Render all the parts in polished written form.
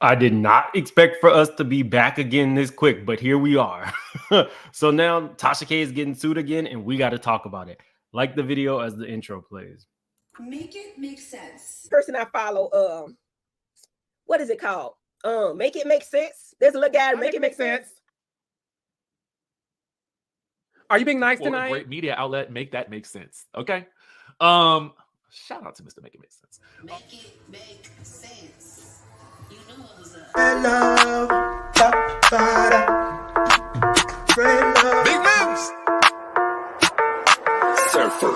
I did not expect for us to be back again this quick, but here we are. So now Tasha K is getting sued again, and we got to talk about it. Like the video as the intro plays. Make it make sense. Person I follow, what is it called? Make it make sense. There's a little guy to make it make sense. Are you being nice tonight? A great media outlet, make that make sense. Okay. Shout out to Mr. Make It Make Sense. Make it make sense. You know what was up. Big Mims. Surfer.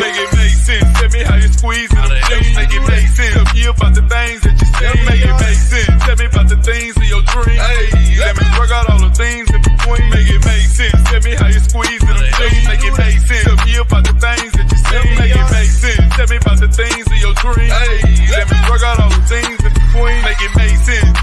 Make it make sense. Tell me how you squeeze it. Make it make sense. Tell me about the things that you say. Make it make sense. Tell me about the things in your dream. Hey, let me work out all the things in between. Make it make sense. Tell me how you squeeze it. Make it make sense. Tell me about the things that you say. Make it make sense. Tell me about the things in your dream. Hey, let me work out all the things in between. Make it make sense.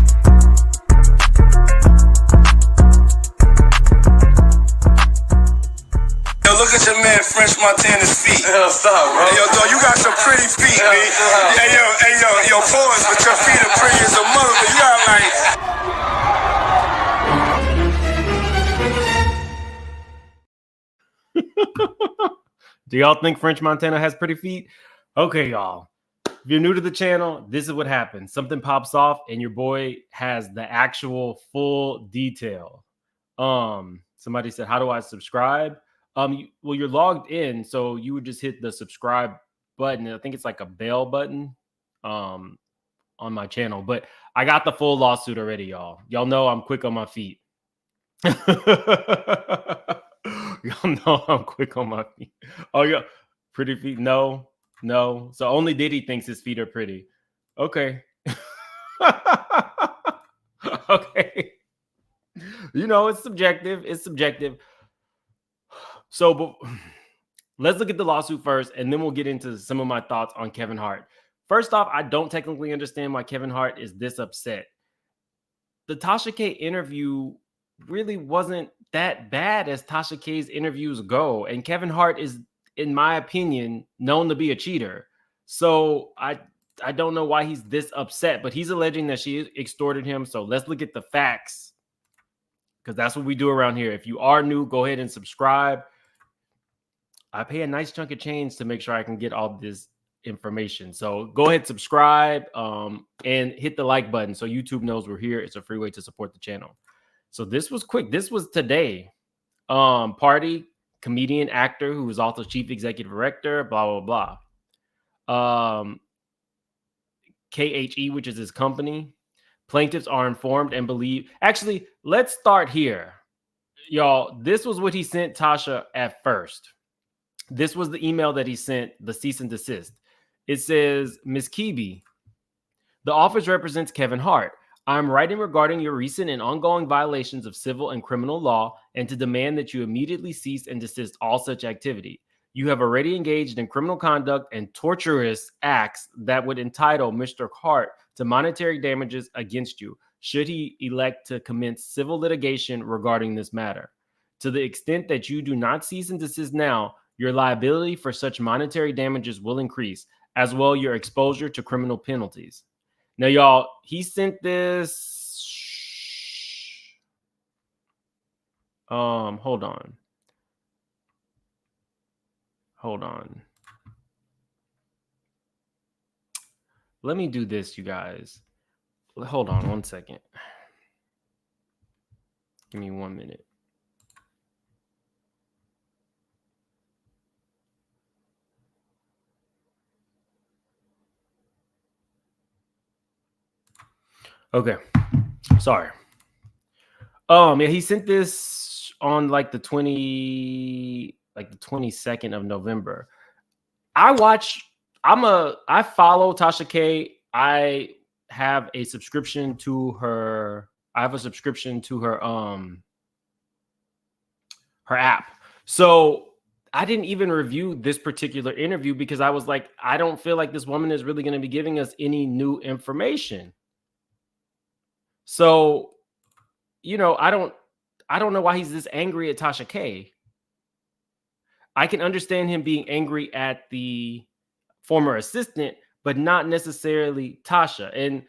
Yo, look at your man French Montana's feet. Hell, stop, bro. Hey, yo, dog, you got some pretty feet, man. Hey, yo, pause, but your feet are pretty as a mother, but you got like... Do y'all think French Montana has pretty feet? Okay, y'all. If you're new to the channel, this is what happens. Something pops off and your boy has the actual full detail. Somebody said, how do I subscribe? Well, you're logged in, so you would just hit the subscribe button. I think it's like a bell button on my channel. But I got the full lawsuit already, y'all. Y'all know I'm quick on my feet. Y'all know I'm quick on my feet. Oh, yeah. Pretty feet? No. So only Diddy thinks his feet are pretty. Okay. Okay. You know, it's subjective. So, but let's look at the lawsuit first, and then we'll get into some of my thoughts on Kevin Hart. First off, I don't technically understand why Kevin Hart is this upset. The Tasha K interview really wasn't that bad as Tasha K's interviews go. And Kevin Hart is, in my opinion, known to be a cheater. So I don't know why he's this upset, but he's alleging that she extorted him. So let's look at the facts, because that's what we do around here. If you are new, go ahead and subscribe. I pay a nice chunk of change to make sure I can get all this information. So go ahead, subscribe, and hit the like button so YouTube knows we're here. It's a free way to support the channel. So this was quick. This was today. Party, comedian, actor, who was also chief executive director, blah, blah, blah. KHE, which is his company. Plaintiffs are informed and believe. Actually, let's start here. Y'all, this was what he sent Tasha at first. This was the email that he sent, the cease and desist. It says, Ms. Kebe, the office represents Kevin Hart. I'm writing regarding your recent and ongoing violations of civil and criminal law and to demand that you immediately cease and desist all such activity. You have already engaged in criminal conduct and torturous acts that would entitle Mr. Hart to monetary damages against you, should he elect to commence civil litigation regarding this matter. To the extent that you do not cease and desist now, your liability for such monetary damages will increase, as well your exposure to criminal penalties. Now, y'all, he sent this. Hold on. Let me do this, you guys. Hold on 1 second. Give me 1 minute. Okay. Sorry. Yeah, he sent this on like the 22nd of November. I follow Tasha K. I have a subscription to her. Her app. So I didn't even review this particular interview because I was like, I don't feel like this woman is really going to be giving us any new information. So, you know, I don't know why he's this angry at Tasha K. I can understand him being angry at the former assistant, but not necessarily Tasha. And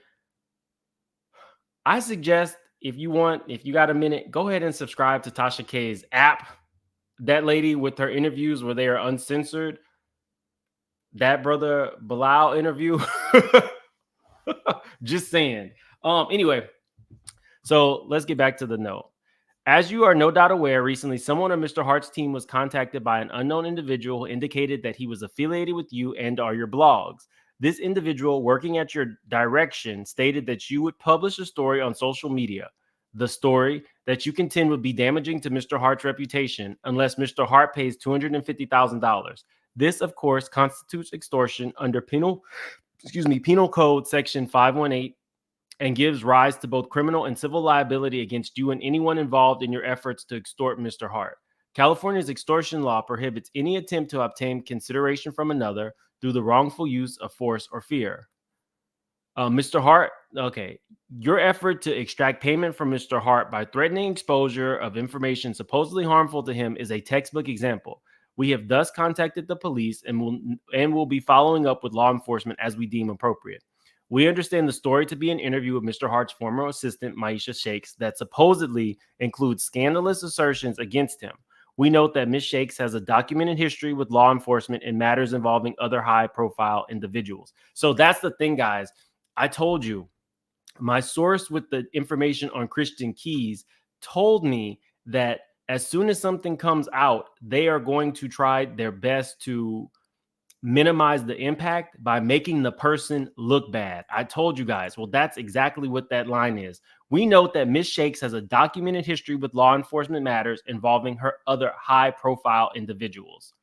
I suggest if you got a minute, go ahead and subscribe to Tasha K's app. That lady with her interviews where they are uncensored. That brother Bilal interview. Just saying. Anyway, so let's get back to the note. As you are no doubt aware, recently someone on Mr. Hart's team was contacted by an unknown individual who indicated that he was affiliated with you and or your blogs. This individual, working at your direction, stated that you would publish a story on social media. The story that you contend would be damaging to Mr. Hart's reputation unless Mr. Hart pays $250,000. This, of course, constitutes extortion under Penal Code Section 518 and gives rise to both criminal and civil liability against you and anyone involved in your efforts to extort Mr. Hart. California's extortion law prohibits any attempt to obtain consideration from another through the wrongful use of force or fear. Mr. Hart, your effort to extract payment from Mr. Hart by threatening exposure of information supposedly harmful to him is a textbook example. We have thus contacted the police and will be following up with law enforcement as we deem appropriate. We understand the story to be an interview with Mr. Hart's former assistant, Maisha Shakes, that supposedly includes scandalous assertions against him. We note that Ms. Shakes has a documented history with law enforcement in matters involving other high-profile individuals. So that's the thing, guys. I told you, my source with the information on Christian Keys told me that as soon as something comes out, they are going to try their best to minimize the impact by making the person look bad. I told you guys. Well, that's exactly what that line is. We note that Ms. Shakes has a documented history with law enforcement matters involving her other high-profile individuals.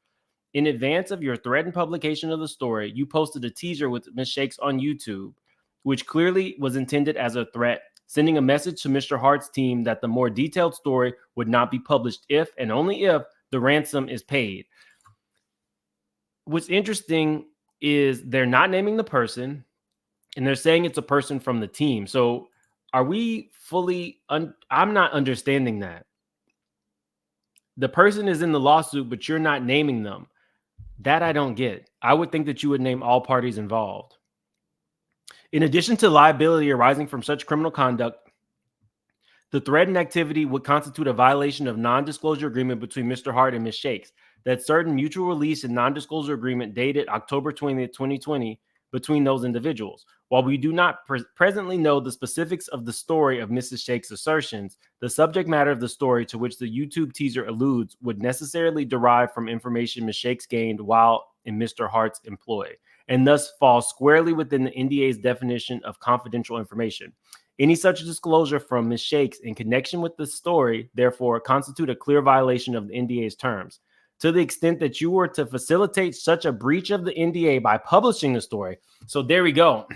In advance of your threatened publication of the story, you posted a teaser with Ms. Shakes on YouTube, which clearly was intended as a threat, sending a message to Mr. Hart's team that the more detailed story would not be published if and only if the ransom is paid. What's interesting is they're not naming the person and they're saying it's a person from the team. So are we fully, I'm not understanding that. The person is in the lawsuit, but you're not naming them. That I don't get. I would think that you would name all parties involved. In addition to liability arising from such criminal conduct, the threatened activity would constitute a violation of non-disclosure agreement between Mr. Hart and Ms. Shakes. That certain mutual release and non-disclosure agreement dated October 20th, 2020 between those individuals. While we do not presently know the specifics of the story of Mrs. Shakes' assertions, the subject matter of the story to which the YouTube teaser alludes would necessarily derive from information Ms. Shakes gained while in Mr. Hart's employ, and thus fall squarely within the NDA's definition of confidential information. Any such disclosure from Ms. Shakes in connection with the story, therefore, constitute a clear violation of the NDA's terms. To the extent that you were to facilitate such a breach of the NDA by publishing the story. So there we go.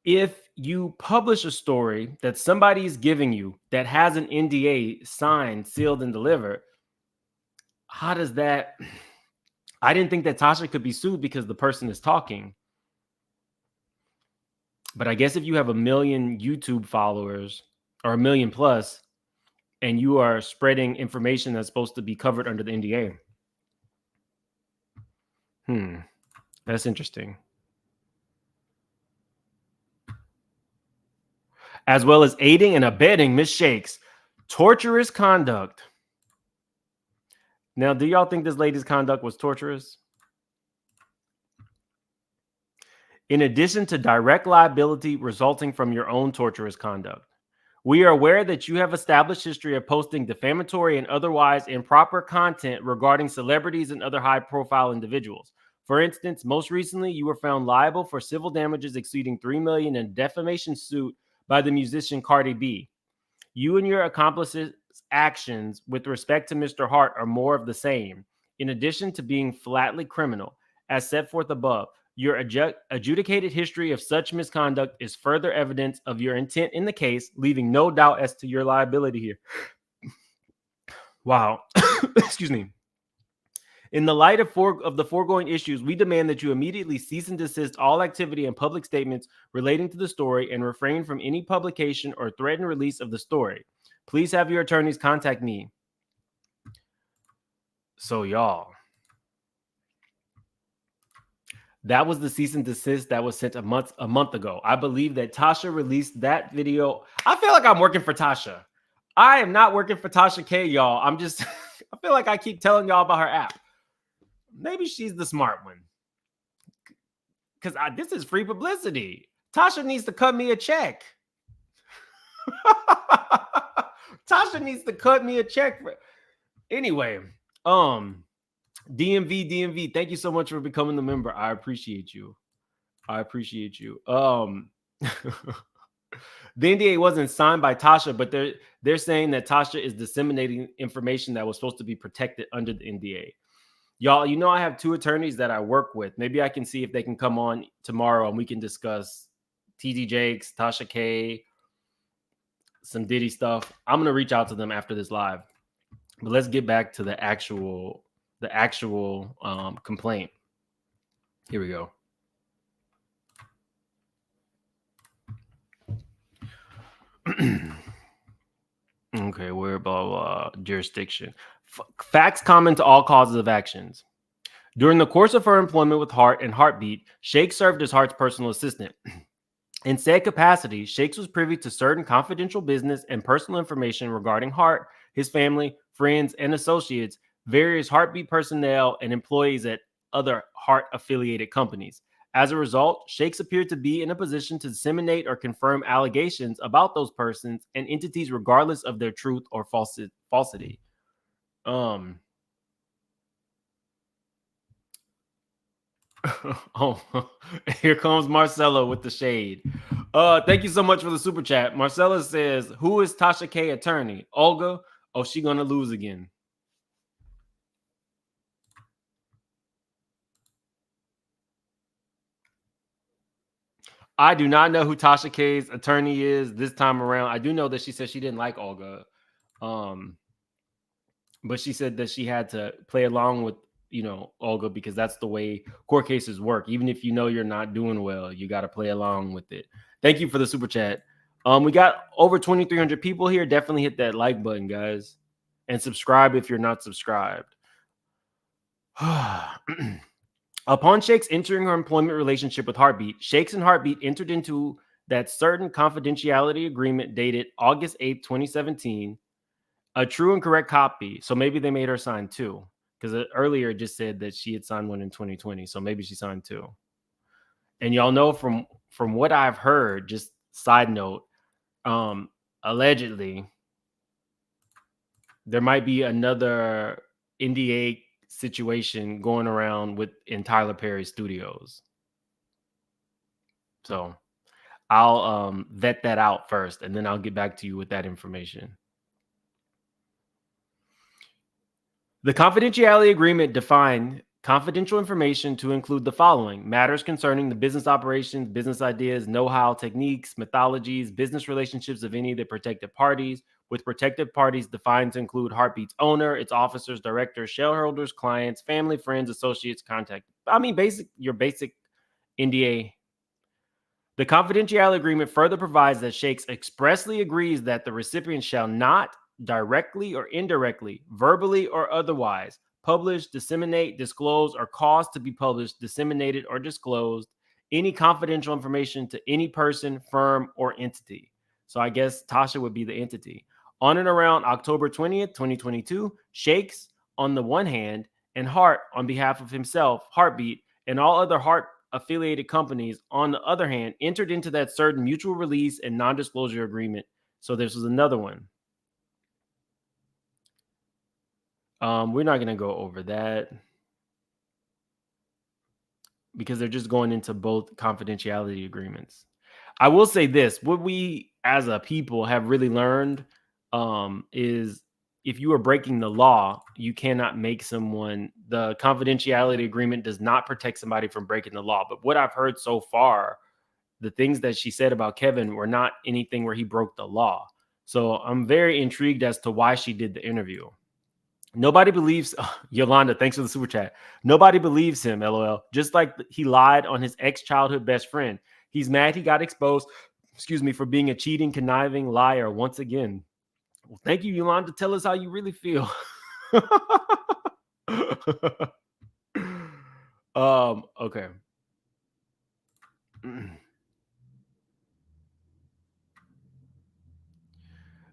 If you publish a story that somebody is giving you that has an NDA signed, sealed, and delivered, how does that... I didn't think that Tasha could be sued because the person is talking. But I guess if you have 1 million YouTube followers or 1 million plus, and you are spreading information that's supposed to be covered under the NDA. That's interesting. As well as aiding and abetting Ms. Shakes' torturous conduct. Now, do y'all think this lady's conduct was torturous? In addition to direct liability resulting from your own torturous conduct. We are aware that you have established history of posting defamatory and otherwise improper content regarding celebrities and other high-profile individuals. For instance, most recently, you were found liable for civil damages exceeding $3 million in a defamation suit by the musician Cardi B. You and your accomplices' actions with respect to Mr. Hart are more of the same, in addition to being flatly criminal, as set forth above. Your adjudicated history of such misconduct is further evidence of your intent in the case, leaving no doubt as to your liability here. Wow. Excuse me. In the light of the foregoing issues, we demand that you immediately cease and desist all activity and public statements relating to the story and refrain from any publication or threatened release of the story. Please have your attorneys contact me. So, y'all. That was the cease and desist that was sent a month ago. I believe that Tasha released that video. I feel like I'm working for Tasha. I am not working for Tasha K, y'all. I'm just, I feel like I keep telling y'all about her app. Maybe she's the smart one. Because this is free publicity. Tasha needs to cut me a check. Tasha needs to cut me a check. Anyway, DMV, thank you so much for becoming a member. I appreciate you. The NDA wasn't signed by Tasha, but they're saying that Tasha is disseminating information that was supposed to be protected under the NDA. Y'all, you know I have 2 attorneys that I work with. Maybe I can see if they can come on tomorrow and we can discuss TD Jakes, Tasha K, some Diddy stuff. I'm gonna reach out to them after this live. But let's get back to the actual complaint. Here we go. Okay, where blah blah jurisdiction. Facts common to all causes of actions. During the course of her employment with Hart and Heartbeat, Shakes served as Hart's personal assistant. In said capacity, Shakes was privy to certain confidential business and personal information regarding Hart, his family, friends, and associates, various Heartbeat personnel, and employees at other Hart-affiliated companies. As a result, Shakes appeared to be in a position to disseminate or confirm allegations about those persons and entities regardless of their truth or falsity. Oh, here comes Marcella with the shade. Thank you so much for the super chat. Marcella says, who is Tasha K attorney? Olga? Oh, she gonna lose again. I do not know who Tasha K's attorney is this time around. I do know that she said she didn't like Olga. But she said that she had to play along with, Olga, because that's the way court cases work. Even if you know you're not doing well, you got to play along with it. Thank you for the super chat. We got over 2,300 people here. Definitely hit that like button, guys. And subscribe if you're not subscribed. Upon Shakes entering her employment relationship with Heartbeat, Shakes and Heartbeat entered into that certain confidentiality agreement dated August 8th, 2017, a true and correct copy. So maybe they made her sign 2, because earlier it just said that she had signed one in 2020. So maybe she signed 2. And y'all know from what I've heard, just side note, allegedly, there might be another NDA situation going around in Tyler Perry Studios. So I'll vet that out first, and then I'll get back to you with that information. The confidentiality agreement defined confidential information to include the following: matters concerning the business operations, business ideas, know-how, techniques, methodologies, business relationships of any of the protected parties, with protected parties defined to include Heartbeat's owner, its officers, directors, shareholders, clients, family, friends, associates, contact. I mean, your basic NDA. The confidentiality agreement further provides that Shakes expressly agrees that the recipient shall not directly or indirectly, verbally or otherwise, publish, disseminate, disclose, or cause to be published, disseminated, or disclosed any confidential information to any person, firm, or entity. So I guess Tasha would be the entity. On and around October 20th, 2022, Shakes, on the one hand, and Hart, on behalf of himself, Heartbeat, and all other Hart-affiliated companies, on the other hand, entered into that certain mutual release and non-disclosure agreement. So this was another one. We're not going to go over that because they're just going into both confidentiality agreements. I will say this: what we as a people have really learned is if you are breaking the law, you cannot make someone. The confidentiality agreement does not protect somebody from breaking the law. But what I've heard so far, the things that she said about Kevin were not anything where he broke the law. So I'm very intrigued as to why she did the interview. Nobody believes Yolanda. Thanks for the super chat. Nobody believes him. LOL. Just like he lied on his ex-childhood best friend. He's mad he got exposed, for being a cheating, conniving liar once again. Well, thank you, Yolanda. Tell us how you really feel. Okay.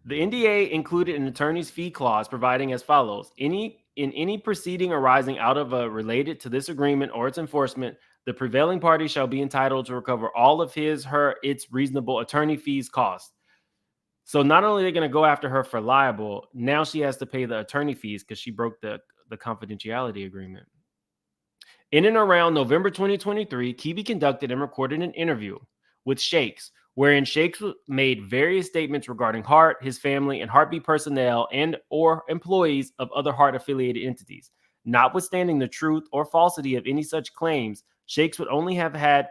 The NDA included an attorney's fee clause providing as follows: in any proceeding arising out of a related to this agreement or its enforcement, the prevailing party shall be entitled to recover all of its reasonable attorney fees costs. So not only are they going to go after her for liable, now she has to pay the attorney fees because she broke the confidentiality agreement. In and around November 2023, Kibi conducted and recorded an interview with Shakes, wherein Shakes made various statements regarding Hart, his family, and Heartbeat personnel and or employees of other Hart-affiliated entities. Notwithstanding the truth or falsity of any such claims, Shakes would only have had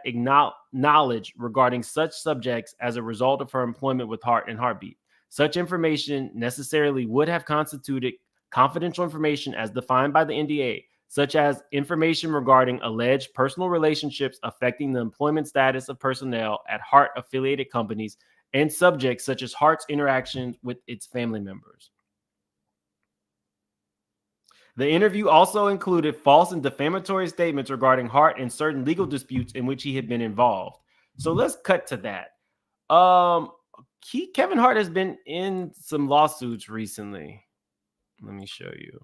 knowledge regarding such subjects as a result of her employment with Hart and Heartbeat. Such information necessarily would have constituted confidential information as defined by the NDA, such as information regarding alleged personal relationships affecting the employment status of personnel at Hart-affiliated companies and subjects such as Hart's interactions with its family members. The interview also included false and defamatory statements regarding Hart and certain legal disputes in which he had been involved. So let's cut to that. Kevin Hart has been in some lawsuits recently. Let me show you.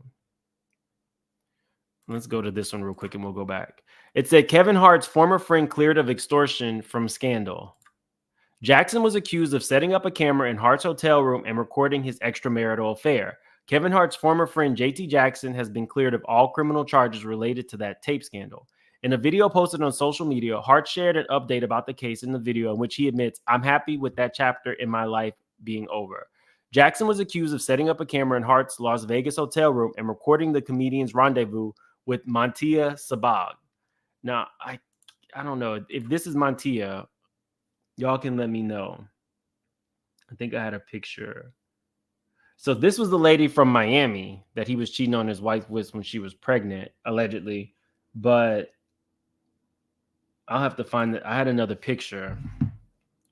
Let's go to this one real quick and we'll go back. It said Kevin Hart's former friend cleared of extortion from scandal. Jackson was accused of setting up a camera in Hart's hotel room and recording his extramarital affair. Kevin Hart's former friend JT Jackson has been cleared of all criminal charges related to that tape scandal. In a video posted on social media, Hart shared an update about the case in the video in which he admits, "I'm happy with that chapter in my life being over." Jackson was accused of setting up a camera in Hart's Las Vegas hotel room and recording the comedian's rendezvous with Mantia Sabag. Now, I don't know if this is Mantia. Y'all can let me know. I think I had a picture. So this was the lady from Miami that he was cheating on his wife with when she was pregnant, allegedly. But I'll have to find it. I had another picture.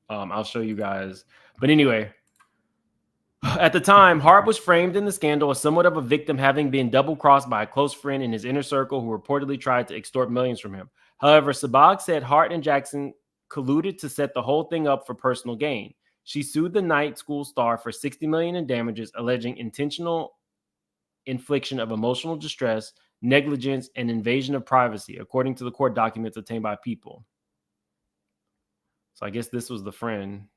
I'll show you guys. But anyway, at the time, Hart was framed in the scandal as somewhat of a victim, having been double-crossed by a close friend in his inner circle who reportedly tried to extort millions from him. However, Sabag said Hart and Jackson colluded to set the whole thing up for personal gain. She sued the night school star for $60 million in damages, alleging intentional infliction of emotional distress, negligence, and invasion of privacy, according to the court documents obtained by People. So I guess this was the friend.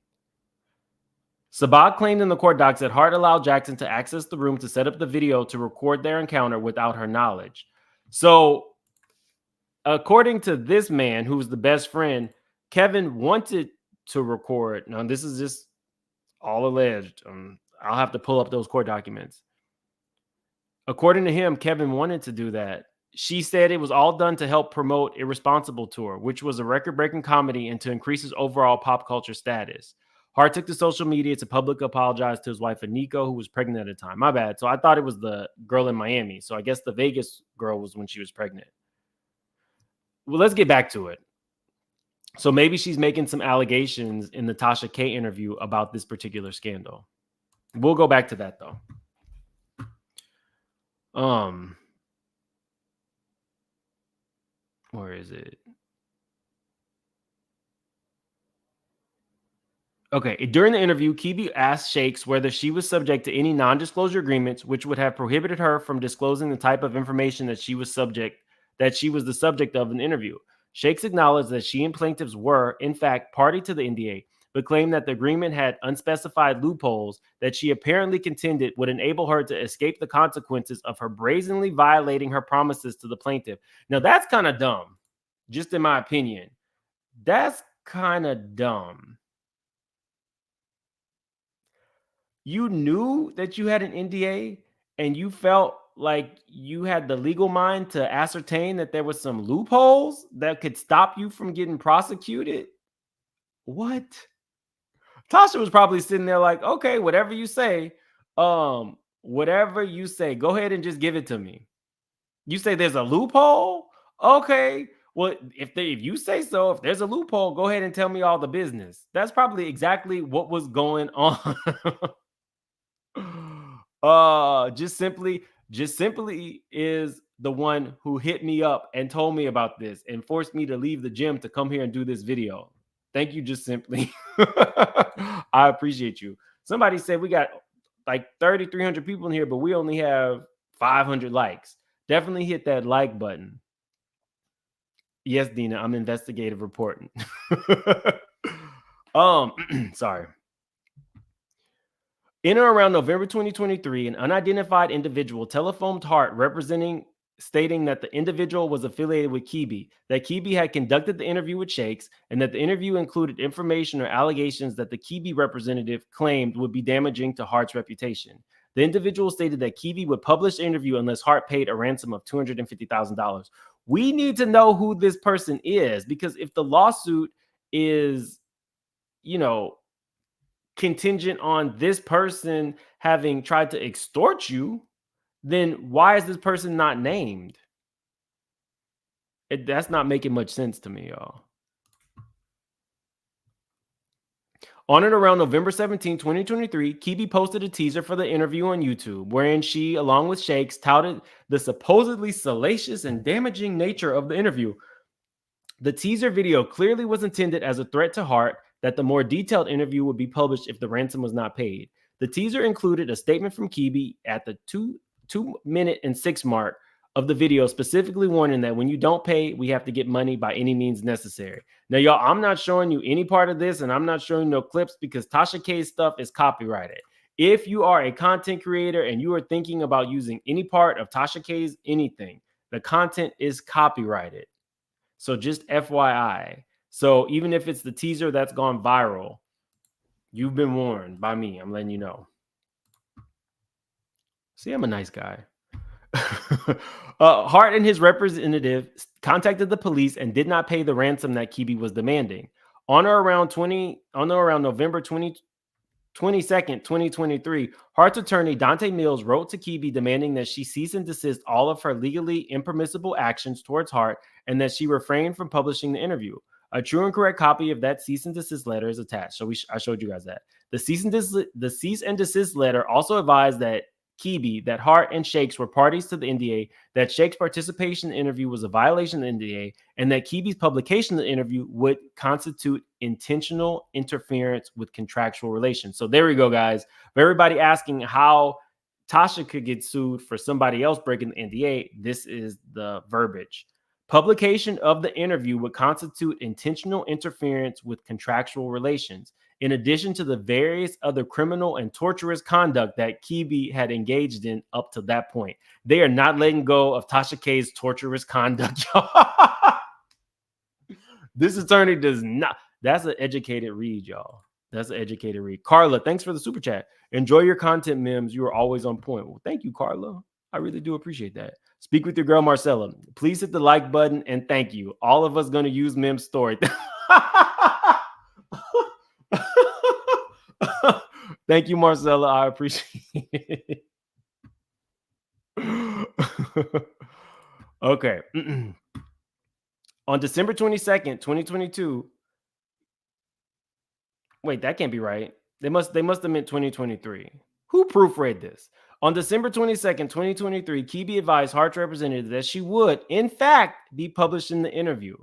Sabag claimed in the court docs that Hart allowed Jackson to access the room to set up the video to record their encounter without her knowledge. So, according to this man, who was the best friend, Kevin wanted to record. Now, this is just all alleged. I'll have to pull up those court documents. According to him, Kevin wanted to do that. She said it was all done to help promote Irresponsible Tour, which was a record-breaking comedy, and to increase his overall pop culture status. Hart took to social media to publicly apologize to his wife, Aniko, who was pregnant at the time. My bad. So I thought it was the girl in Miami. So I guess the Vegas girl was when she was pregnant. Well, let's get back to it. So maybe she's making some allegations in the Tasha K interview about this particular scandal. We'll go back to that, though. Where is it? Okay, during the interview, Kibi asked Shakes whether she was subject to any non-disclosure agreements which would have prohibited her from disclosing the type of information that she was the subject of in the interview. Shakes acknowledged that she and plaintiffs were, in fact, party to the NDA, but claimed that the agreement had unspecified loopholes that she apparently contended would enable her to escape the consequences of her brazenly violating her promises to the plaintiff. Now, that's kind of dumb, just in my opinion. That's kind of dumb. You knew that you had an NDA and you felt like you had the legal mind to ascertain that there was some loopholes that could stop you from getting prosecuted. What? Tasha was probably sitting there like, okay, whatever you say, go ahead and just give it to me. You say there's a loophole? Okay. Well, if you say so, if there's a loophole, go ahead and tell me all the business. That's probably exactly what was going on. Just simply is the one who hit me up and told me about this and forced me to leave the gym to come here and do this video. Thank you, just simply. I appreciate you. Somebody said we got like 300 people in here, but we only have 500 likes. Definitely hit that like button. Yes, Dina, I'm investigative reporting. Sorry. In or around November 2023, an unidentified individual telephoned Hart stating that the individual was affiliated with Kibi, that Kibi had conducted the interview with Shakes, and that the interview included information or allegations that the Kibi representative claimed would be damaging to Hart's reputation. The individual stated that Kibi would publish the interview unless Hart paid a ransom of $250,000. We need to know who this person is, because if the lawsuit is, contingent on this person having tried to extort you, then why is this person not named? That's not making much sense to me, y'all. On and around November 17, 2023, Kibi posted a teaser for the interview on YouTube, wherein she, along with Shakes, touted the supposedly salacious and damaging nature of the interview. The teaser video clearly was intended as a threat to Hart that the more detailed interview would be published if the ransom was not paid. The teaser included a statement from Kibi at the 2-minute and 6 mark of the video, specifically warning that when you don't pay, we have to get money by any means necessary. Now, y'all, I'm not showing you any part of this, and I'm not showing no clips because Tasha K's stuff is copyrighted. If you are a content creator and you are thinking about using any part of Tasha K's anything, the content is copyrighted. So just FYI. So even if it's the teaser that's gone viral, you've been warned by me. I'm letting you know. See, I'm a nice guy. Hart and his representative contacted the police and did not pay the ransom that Kibi was demanding. On or around November 22nd, 2023, Hart's attorney Dante Mills wrote to Kibi demanding that she cease and desist all of her legally impermissible actions towards Hart and that she refrain from publishing the interview. A true and correct copy of that cease and desist letter is attached. So I showed you guys that. The cease and desist letter also advised that Kibi, that Hart and Shakes were parties to the NDA, that Shakes' participation in the interview was a violation of the NDA, and that Kibi's publication of the interview would constitute intentional interference with contractual relations. So there we go, guys. For everybody asking how Tasha could get sued for somebody else breaking the NDA, this is the verbiage. Publication of the interview would constitute intentional interference with contractual relations, in addition to the various other criminal and torturous conduct that Kibi had engaged in up to that point. They are not letting go of Tasha K's torturous conduct. This attorney does not. That's an educated read, y'all. That's an educated read. Carla, thanks for the super chat. Enjoy your content, Mims. You are always on point. Well, thank you, Carla. I really do appreciate that. Speak with your girl, Marcella. Please hit the like button and thank you. All of us going to use Mim's story. Thank you, Marcella. I appreciate it. Okay. On December 22nd, 2022. Wait, that can't be right. They must have meant 2023. Who proofread this? On December 22nd, 2023, Kibi advised Hart's representative that she would, in fact, be published in the interview.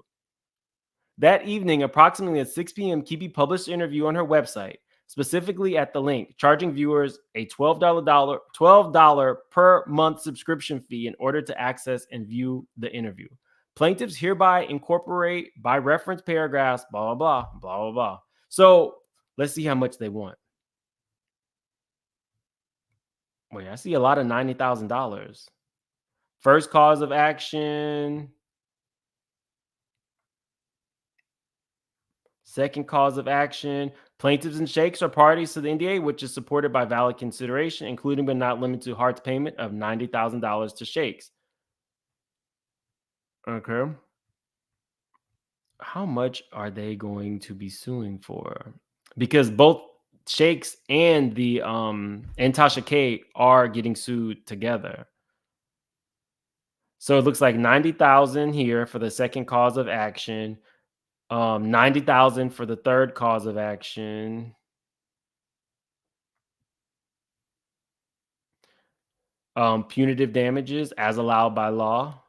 That evening, approximately at 6 p.m., Kibi published the interview on her website, specifically at the link, charging viewers a $12 per month subscription fee in order to access and view the interview. Plaintiffs hereby incorporate by reference paragraphs, blah, blah, blah, blah, blah, blah. So let's see how much they want. Wait, I see a lot of $90,000. First cause of action. Second cause of action. Plaintiffs and Shakes are parties to the NDA, which is supported by valid consideration, including but not limited to Hart's payment of $90,000 to Shakes. Okay. How much are they going to be suing for? Because both Shakes and and Tasha K are getting sued together. So it looks like $90,000 here for the second cause of action, $90,000 for the third cause of action. Punitive damages as allowed by law.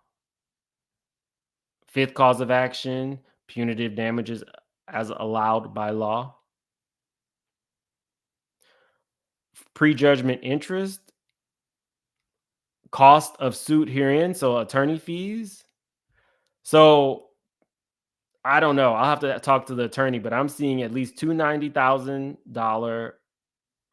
Fifth cause of action, punitive damages as allowed by law. Prejudgment interest. Cost of suit herein, so attorney fees. So I don't know. I'll have to talk to the attorney, but I'm seeing at least two $90,000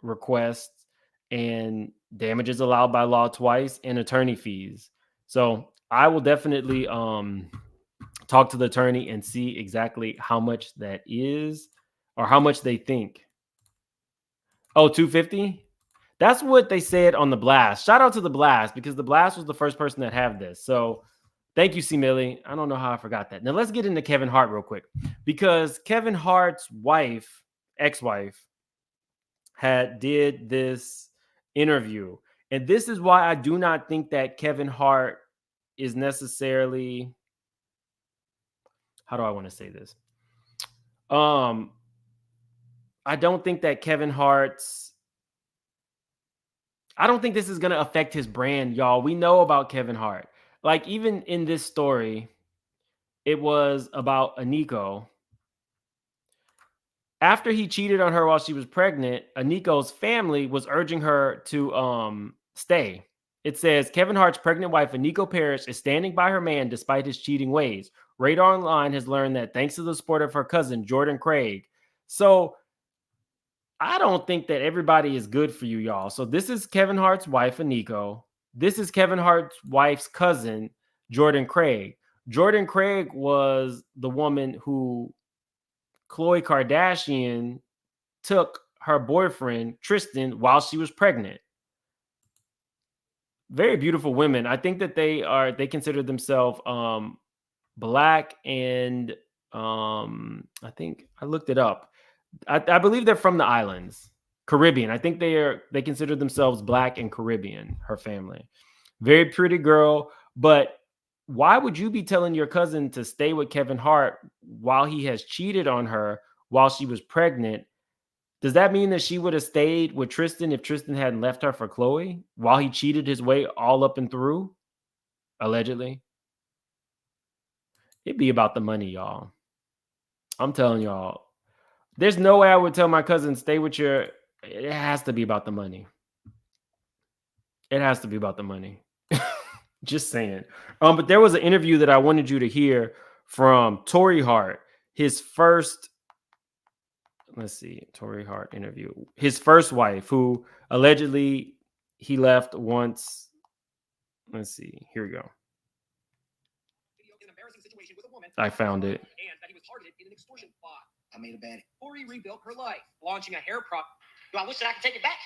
requests and damages allowed by law twice and attorney fees. So I will definitely talk to the attorney and see exactly how much that is or how much they think. Oh, 250? That's what they said on the blast. Shout out to the blast because the blast was the first person that had this. So thank you, C. Millie. I don't know how I forgot that. Now let's get into Kevin Hart real quick because Kevin Hart's wife, ex-wife, did this interview. And this is why I do not think that Kevin Hart is necessarily, how do I want to say this? I don't think that I don't think this is going to affect his brand, y'all. We know about Kevin Hart. Like, even in this story, it was about Aniko. After he cheated on her while she was pregnant, Aniko's family was urging her to stay. It says, Kevin Hart's pregnant wife, Aniko Parrish, is standing by her man despite his cheating ways. Radar Online has learned that thanks to the support of her cousin, Jordan Craig. So I don't think that everybody is good for you, y'all. So this is Kevin Hart's wife, Aniko. This is Kevin Hart's wife's cousin, Jordan Craig. Jordan Craig was the woman who Khloe Kardashian took her boyfriend, Tristan, while she was pregnant. Very beautiful women. I think that they consider themselves Black and I think I looked it up. I believe they're from the islands, Caribbean. I think they consider themselves Black and Caribbean, her family. Very pretty girl. But why would you be telling your cousin to stay with Kevin Hart while he has cheated on her while she was pregnant? Does that mean that she would have stayed with Tristan if Tristan hadn't left her for Khloe while he cheated his way all up and through? Allegedly. It'd be about the money, y'all. I'm telling y'all. There's no way I would tell my cousin, stay with your... It has to be about the money. It has to be about the money. Just saying. But there was an interview that I wanted you to hear from Tory Hart. His first... Let's see. Tory Hart interview. His first wife, who allegedly he left once. Let's see. Here we go. I found it. And that he was targeted in an extortion plot. I made a bad. Tori rebuilt her life, launching a hair product. Do I wish that I could take it back?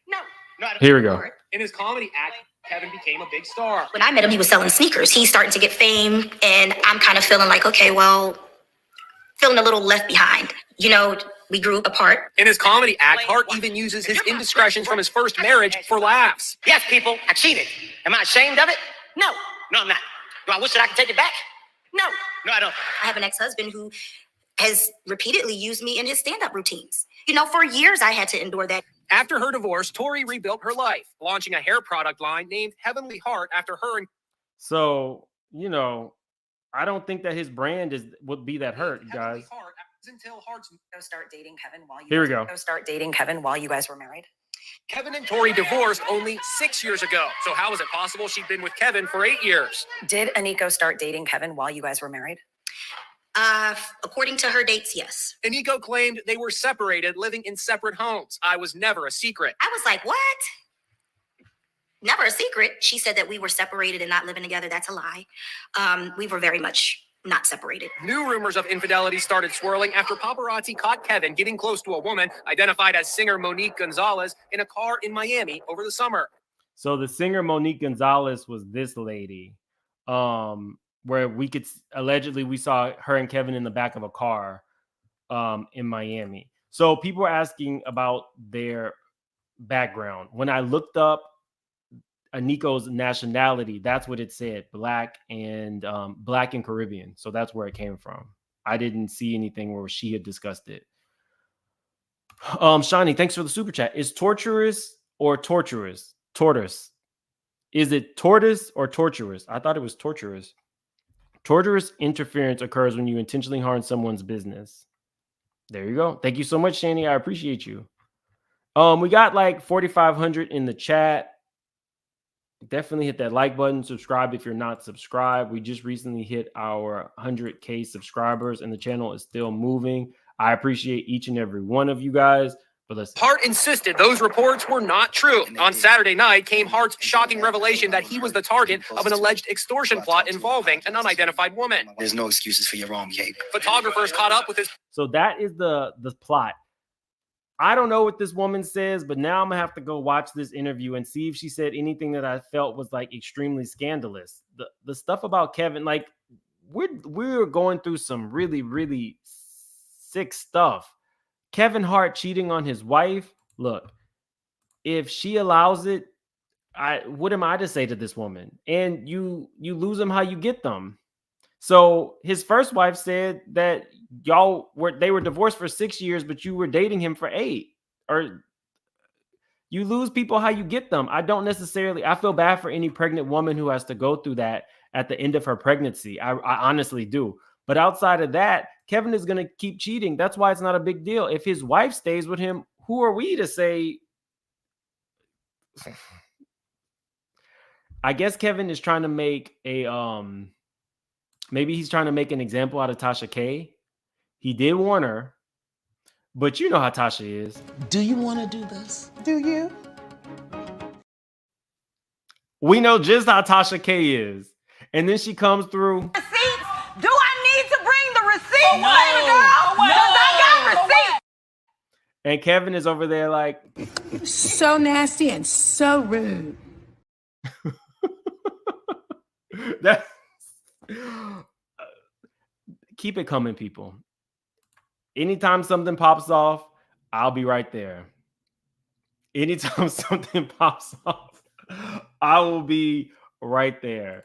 No. No, I don't. Here we go. In his comedy act, Kevin became a big star. When I met him, he was selling sneakers. He's starting to get fame, and I'm kind of feeling like, okay, well, feeling a little left behind. You know, we grew apart. In his comedy act, Hart even uses his indiscretions from his first marriage for laughs. Yes, people, I cheated. Am I ashamed of it? No. No, I'm not. Do I wish that I could take it back? No. No, I don't. I have an ex-husband who has repeatedly used me in his stand-up routines. You know, for years I had to endure that. After her divorce, Tori rebuilt her life, launching a hair product line named Heavenly Heart after her and... So, you know, I don't think that his brand would be that hurt, guys. Heavenly Heart until Hart's... Start dating Kevin while you Here we go. Start dating Kevin while you guys were married. Kevin and Tori divorced only 6 years ago. So how is it possible she'd been with Kevin for 8 years? Did Aniko start dating Kevin while you guys were married? According to her dates, yes. Aniko claimed they were separated, living in separate homes. I was never a secret. I was like, what? Never a secret. She said that we were separated and not living together. That's a lie. We were very much not separated. New rumors of infidelity started swirling after paparazzi caught Kevin getting close to a woman identified as singer Monique Gonzalez in a car in Miami over the summer. So the singer Monique Gonzalez was this lady, where allegedly we saw her and Kevin in the back of a car in Miami. So people were asking about their background. When I looked up Aniko's nationality, that's what it said, Black and Caribbean. So that's where it came from. I didn't see anything where she had discussed it. Shani, thanks for the super chat. Is torturous or torturous? Tortoise. Is it tortoise or torturous? I thought it was torturous. Torturous interference occurs when you intentionally harm someone's business. There you go. Thank you so much, Shani. I appreciate you. We got like 4,500 in the chat. Definitely hit that like button. Subscribe if you're not subscribed. We just recently hit our 100K subscribers and the channel is still moving. I appreciate each and every one of you guys. But let's Hart insisted those reports were not true. On Saturday night came Hart's shocking revelation that he was the target of an alleged extortion plot involving an unidentified woman. There's no excuses for your wrong behavior. Photographers caught up with his. So that is the plot. I don't know what this woman says, but now I'm gonna have to go watch this interview and see if she said anything that I felt was like extremely scandalous. The stuff about Kevin, like we're going through some really, really sick stuff. Kevin Hart cheating on his wife. Look, if she allows it, what am I to say to this woman? And you lose them how you get them. So his first wife said that they were divorced for 6 years, but you were dating him for 8. Or you lose people how you get them. I feel bad for any pregnant woman who has to go through that at the end of her pregnancy. I honestly do. But outside of that, Kevin is going to keep cheating. That's why it's not a big deal. If his wife stays with him, who are we to say? I guess Kevin is trying to make maybe he's trying to make an example out of Tasha K. He did warn her, but you know how Tasha is. Do you want to do this? Do you? We know just how Tasha K is. And then she comes through. Receipts? Do I need to bring the receipt, baby girl? Because I got receipts. And Kevin is over there like. So nasty and so rude. That's keep it coming, people. Anytime something pops off, I'll be right there. Anytime something pops off, I will be right there.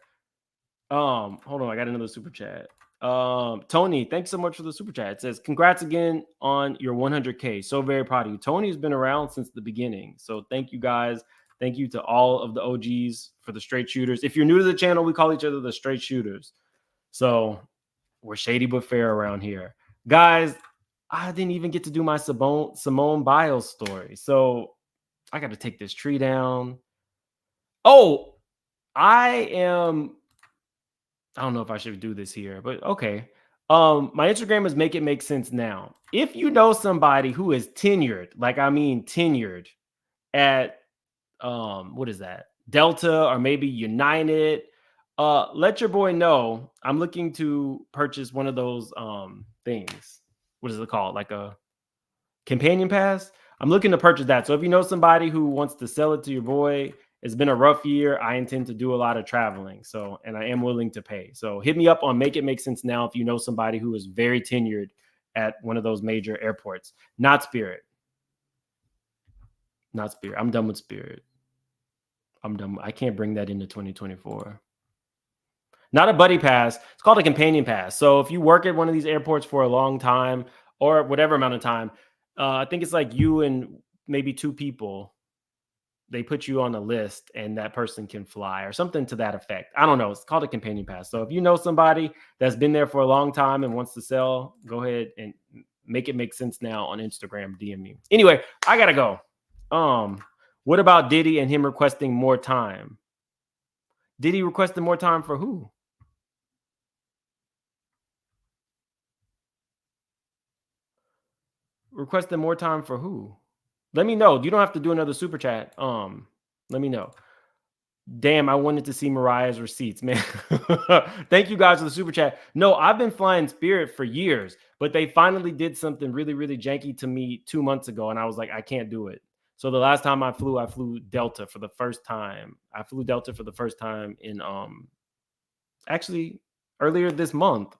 Hold on, I got another super chat. Tony, thanks so much for the super chat. It says, congrats again on your 100K. So very proud of you. Tony's been around since the beginning. So thank you guys. Thank you to all of the OGs for the straight shooters. If you're new to the channel, we call each other the straight shooters. So we're shady but fair around here. Guys, I didn't even get to do my Simone Biles story. So I got to take this tree down. Oh, I don't know if I should do this here, but okay. My Instagram is Make It Make Sense Now. If you know somebody who is tenured, like I mean tenured at what is that? Delta or maybe United, let your boy know. I'm looking to purchase one of those things. What is it called? Like a companion pass? I'm looking to purchase that. So if you know somebody who wants to sell it to your boy, it's been a rough year. I intend to do a lot of traveling. So, and I am willing to pay. So hit me up on Make It Make Sense Now if you know somebody who is very tenured at one of those major airports. Not Spirit. Not Spirit. I'm done with Spirit. I'm done. I can't bring that into 2024. Not a buddy pass. It's called a companion pass. So if you work at one of these airports for a long time or whatever amount of time, I think it's like you and maybe 2 people. They put you on a list and that person can fly or something to that effect. I don't know. It's called a companion pass. So if you know somebody that's been there for a long time and wants to sell, go ahead and Make It Make Sense Now on Instagram. DM me. Anyway, I got to go. What about Diddy and him requesting more time? Diddy requested more time for who? Requested more time for who? Let me know. You don't have to do another super chat. Let me know. Damn, I wanted to see Mariah's receipts, man. Thank you guys for the super chat. No, I've been flying Spirit for years, but they finally did something really, really janky to me 2 months ago, and I was like, I can't do it. So the last time I flew Delta for the first time. I flew Delta for the first time in actually earlier this month.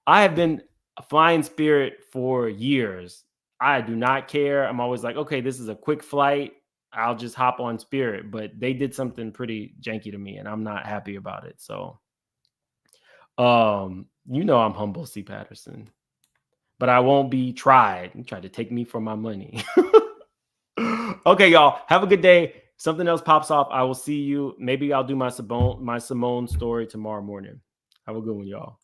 I have been flying Spirit for years. I do not care. I'm always like, okay, this is a quick flight. I'll just hop on Spirit. But they did something pretty janky to me, and I'm not happy about it. So, you know I'm humble, C. Patterson. But I won't be tried. You tried to take me for my money. Okay, y'all. Have a good day. Something else pops off. I will see you. Maybe I'll do my Simone story tomorrow morning. Have a good one, y'all.